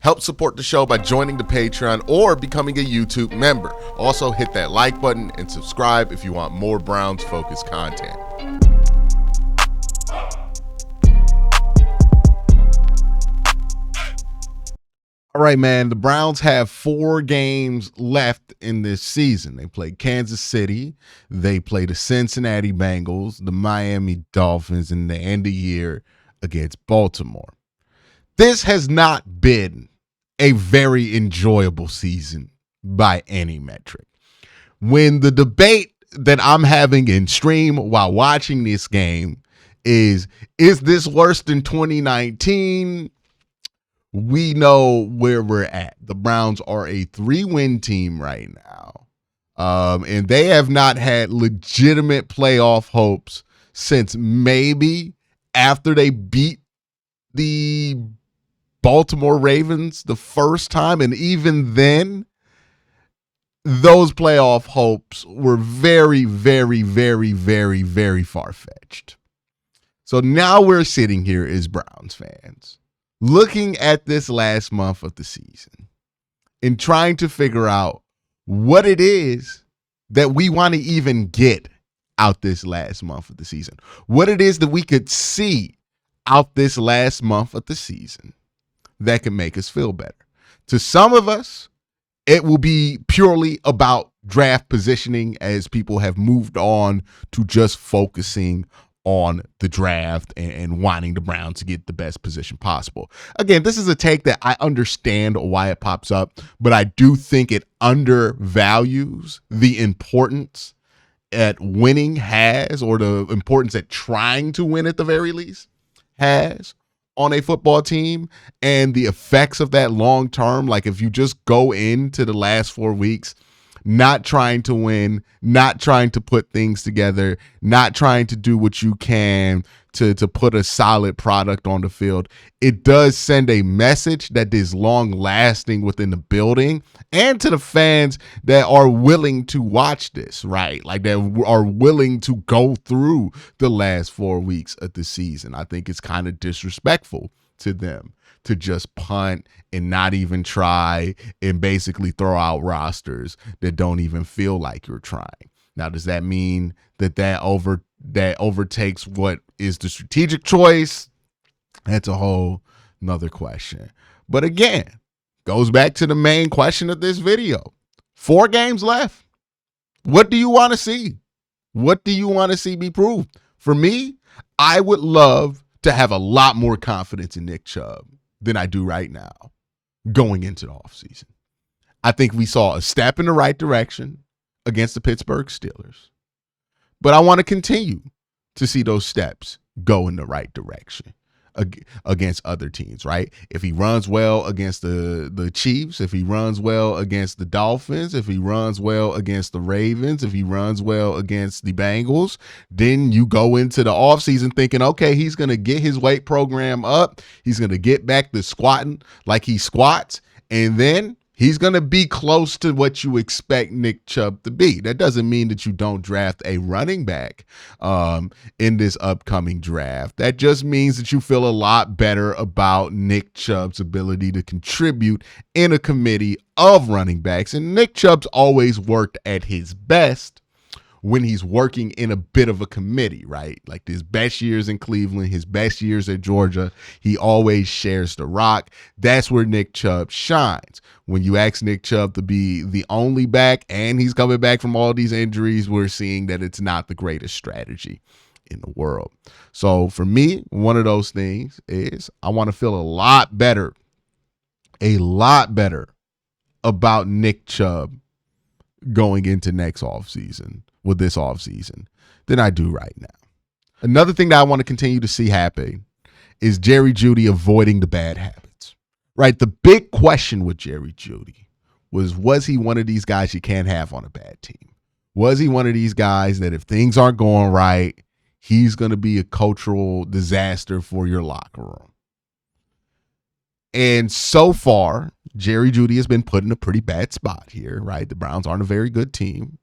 Help support the show by joining the Patreon or becoming a YouTube member. Also, hit that like button and subscribe if you want more Browns-focused content. All right, man, the Browns have 4 games left in this season. They play Kansas City, they play the Cincinnati Bengals, the Miami Dolphins, and they end the year against Baltimore. This has not been a very enjoyable season by any metric. When the debate that I'm having in stream while watching this game is this worse than 2019? We know where we're at. The Browns are a 3-win team right now. And they have not had legitimate playoff hopes since maybe after they beat the Baltimore Ravens the first time. And even then, those playoff hopes were very, very, very, very, very far-fetched. So now we're sitting here as Browns fans, looking at this last month of the season and trying to figure out what it is that we want to even get out this last month of the season, what it is that we could see out this last month of the season that can make us feel better. To some of us, it will be purely about draft positioning as people have moved on to just focusing on the draft and wanting the Browns to get the best position possible. Again, this is a take that I understand why it pops up, but I do think it undervalues the importance that winning has, or the importance that trying to win at the very least has on a football team, and the effects of that long term. Like, if you just go into the last 4 weeks not trying to win, not trying to put things together, not trying to do what you can to put a solid product on the field, it does send a message that is long lasting within the building and to the fans that are willing to watch this, right? Like, that are willing to go through the last 4 weeks of the season. I think it's kind of disrespectful to them to just punt and not even try and basically throw out rosters that don't even feel like you're trying. Now, does that mean that overtakes what is the strategic choice? That's a whole nother question. But again, goes back to the main question of this video. 4 games left. What do you want to see? What do you want to see be proved? For me, I would love to have a lot more confidence in Nick Chubb than I do right now going into the offseason. I think we saw a step in the right direction against the Pittsburgh Steelers, but I want to continue to see those steps go in the right direction against other teams, right? If he runs well against the Chiefs, if he runs well against the Dolphins, if he runs well against the Ravens, if he runs well against the Bengals, then you go into the offseason thinking, okay, he's going to get his weight program up. He's going to get back to squatting like he squats, and then he's going to be close to what you expect Nick Chubb to be. That doesn't mean that you don't draft a running back in this upcoming draft. That just means that you feel a lot better about Nick Chubb's ability to contribute in a committee of running backs. And Nick Chubb's always worked at his best when he's working in a bit of a committee, right? Like his best years in Cleveland, his best years at Georgia, he always shares the rock. That's where Nick Chubb shines. When you ask Nick Chubb to be the only back and he's coming back from all these injuries, we're seeing that it's not the greatest strategy in the world. So for me, one of those things is I want to feel a lot better about Nick Chubb going into next offseason, with this offseason, than I do right now. Another thing that I want to continue to see happen is Jerry Jeudy avoiding the bad habits, right? The big question with Jerry Jeudy was he one of these guys you can't have on a bad team? Was he one of these guys that if things aren't going right, he's going to be a cultural disaster for your locker room? And so far, Jerry Jeudy has been put in a pretty bad spot here, right? The Browns aren't a very good team.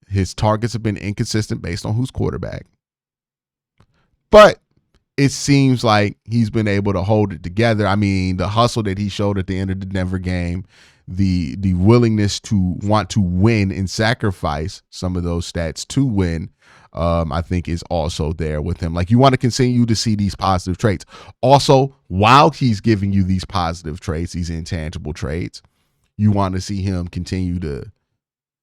His targets have been inconsistent based on who's quarterback. But it seems like he's been able to hold it together. I mean, the hustle that he showed at the end of the Denver game, the willingness to want to win and sacrifice some of those stats to win, I think is also there with him. Like, you want to continue to see these positive traits. Also, while he's giving you these positive traits, these intangible traits, you want to see him continue to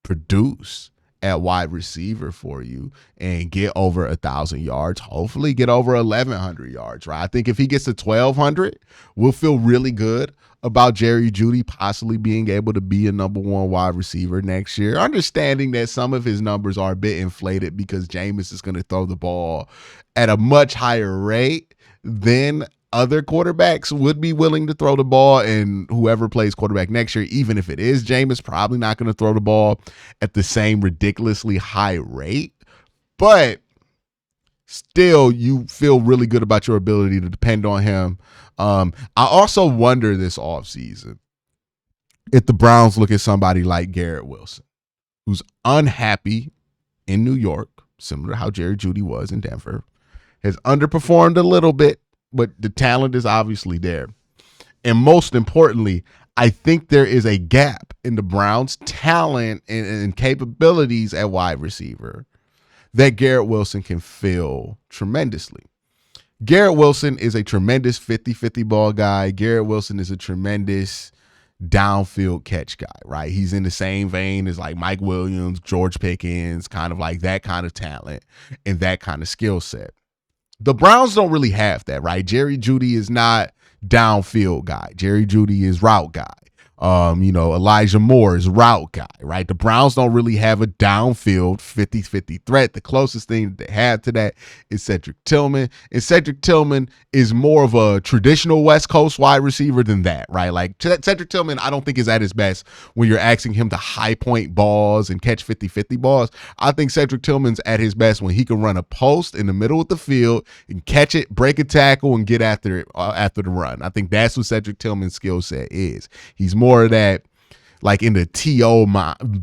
produce at wide receiver for you and get over 1,000 yards, hopefully get over 1,100 yards, right? I think if he gets to 1,200, we'll feel really good about Jerry Jeudy possibly being able to be a number one wide receiver next year, understanding that some of his numbers are a bit inflated because Jameis is going to throw the ball at a much higher rate than other quarterbacks would be willing to throw the ball, and whoever plays quarterback next year, even if it is Jameis, probably not going to throw the ball at the same ridiculously high rate. But still, you feel really good about your ability to depend on him. I also wonder this offseason if the Browns look at somebody like Garrett Wilson, who's unhappy in New York, similar to how Jerry Jeudy was in Denver, has underperformed a little bit, but the talent is obviously there. And most importantly, I think there is a gap in the Browns' talent and capabilities at wide receiver that Garrett Wilson can fill tremendously. Garrett Wilson is a tremendous 50-50 ball guy. Garrett Wilson is a tremendous downfield catch guy, right? He's in the same vein as like Mike Williams, George Pickens, kind of like that kind of talent and that kind of skill set. The Browns don't really have that, right? Jerry Jeudy is not downfield guy. Jerry Jeudy is route guy. Elijah Moore is route guy, right? The Browns don't really have a downfield 50-50 threat. The closest thing that they have to that is Cedric Tillman. And Cedric Tillman is more of a traditional West Coast wide receiver than that, right? Like Cedric Tillman, I don't think is at his best when you're asking him to high point balls and catch 50-50 balls. I think Cedric Tillman's at his best when he can run a post in the middle of the field and catch it, break a tackle, and get after it after the run. I think that's what Cedric Tillman's skill set is. He's more of that, like in the TO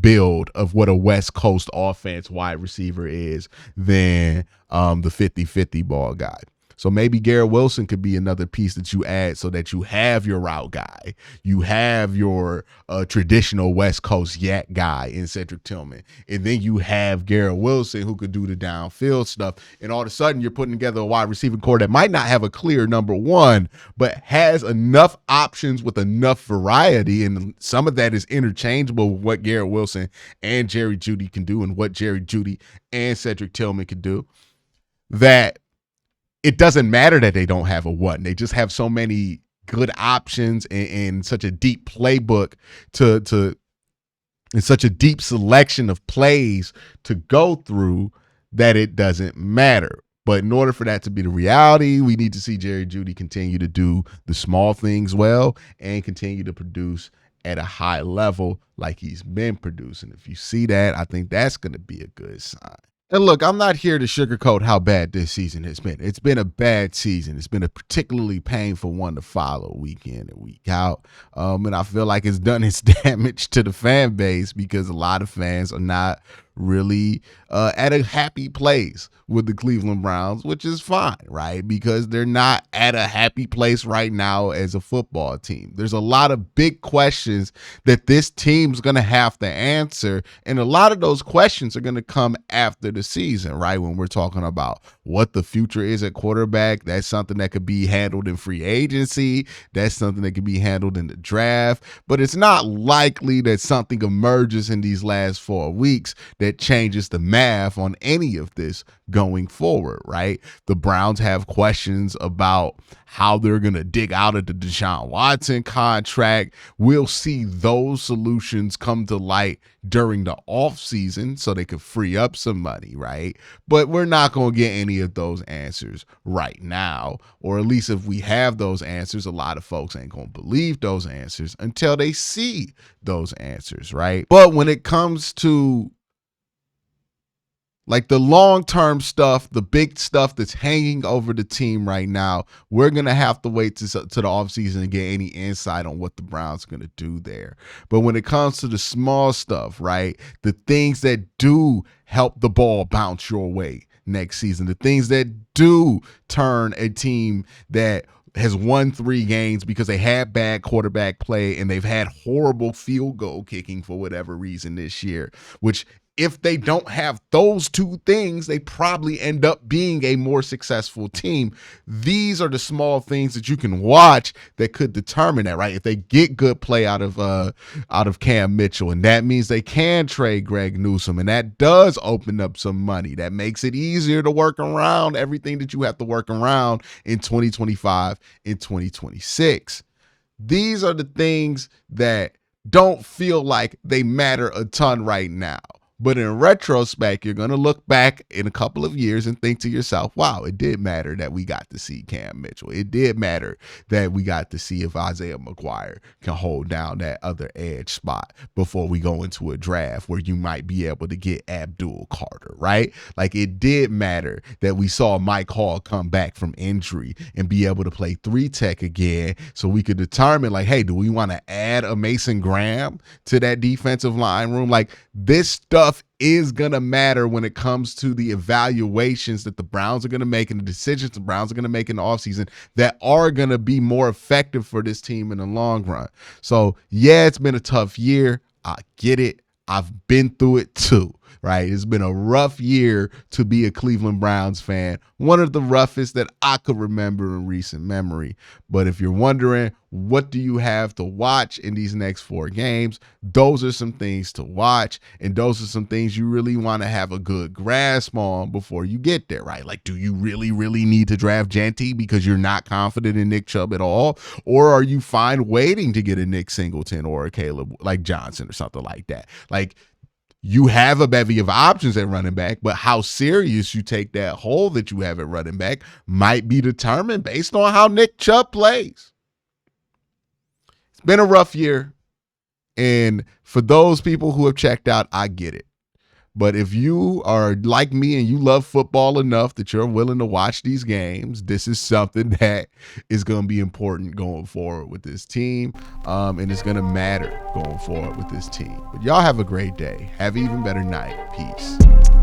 build of what a West Coast offense wide receiver is than the 50-50 ball guy. So maybe Garrett Wilson could be another piece that you add so that you have your route guy. You have your traditional West Coast yak guy in Cedric Tillman. And then you have Garrett Wilson who could do the downfield stuff. And all of a sudden you're putting together a wide receiving core that might not have a clear number one, but has enough options with enough variety. And some of that is interchangeable with what Garrett Wilson and Jerry Jeudy can do and what Jerry Jeudy and Cedric Tillman can do, that it doesn't matter that they don't have a one. They just have so many good options and such a deep playbook and such a deep selection of plays to go through that it doesn't matter. But in order for that to be the reality, we need to see Jerry Jeudy continue to do the small things well and continue to produce at a high level like he's been producing. If you see that, I think that's going to be a good sign. And look, I'm not here to sugarcoat how bad this season has been. It's been a bad season. It's been a particularly painful one to follow week in and week out. And I feel like it's done its damage to the fan base because a lot of fans are not really at a happy place with the Cleveland Browns, which is fine, right? Because they're not at a happy place right now as a football team. There's a lot of big questions that this team's going to have to answer, and a lot of those questions are going to come after the season, right? When we're talking about what the future is at quarterback, that's something that could be handled in free agency. That's something that could be handled in the draft, but it's not likely that something emerges in these last 4 weeks that changes the math on any of this going forward, right? The Browns have questions about how they're going to dig out of the Deshaun Watson contract. We'll see those solutions come to light during the offseason so they could free up some money, right? But we're not going to get any of those answers right now, or at least if we have those answers, a lot of folks ain't going to believe those answers until they see those answers, right? But when it comes to like the long-term stuff, the big stuff that's hanging over the team right now, we're going to have to wait to the offseason to get any insight on what the Browns are going to do there. But when it comes to the small stuff, right, the things that do help the ball bounce your way, next season. The things that do turn a team that has won 3 games because they had bad quarterback play and they've had horrible field goal kicking for whatever reason this year, which if they don't have those 2 things, they probably end up being a more successful team. These are the small things that you can watch that could determine that, right? If they get good play out of Cam Mitchell, and that means they can trade Greg Newsome, and that does open up some money. That makes it easier to work around everything that you have to work around in 2025 and 2026. These are the things that don't feel like they matter a ton right now. But in retrospect, you're going to look back in a couple of years and think to yourself, wow, it did matter that we got to see Cam Mitchell. It did matter that we got to see if Isaiah McGuire can hold down that other edge spot before we go into a draft where you might be able to get Abdul Carter, right? Like, it did matter that we saw Mike Hall come back from injury and be able to play 3-tech again so we could determine, like, hey, do we want to add a Mason Graham to that defensive line room? Like, this stuff is going to matter when it comes to the evaluations that the Browns are going to make and the decisions the Browns are going to make in the offseason that are going to be more effective for this team in the long run. So, yeah, it's been a tough year. I get it. I've been through it too, right? It's been a rough year to be a Cleveland Browns fan, one of the roughest that I could remember in recent memory. But if you're wondering, what do you have to watch in these next 4 games? Those are some things to watch, and those are some things you really want to have a good grasp on before you get there, right? Like, do you really need to draft Jeudy because you're not confident in Nick Chubb at all? Or are you fine waiting to get a Nick Singleton or a Caleb like Johnson or something like that? Like, you have a bevy of options at running back, but how serious you take that hole that you have at running back might be determined based on how Nick Chubb plays. It's been a rough year, and for those people who have checked out, I get it. But if you are like me and you love football enough that you're willing to watch these games, this is something that is going to be important going forward with this team, and it's going to matter going forward with this team. But y'all have a great day. Have an even better night. Peace.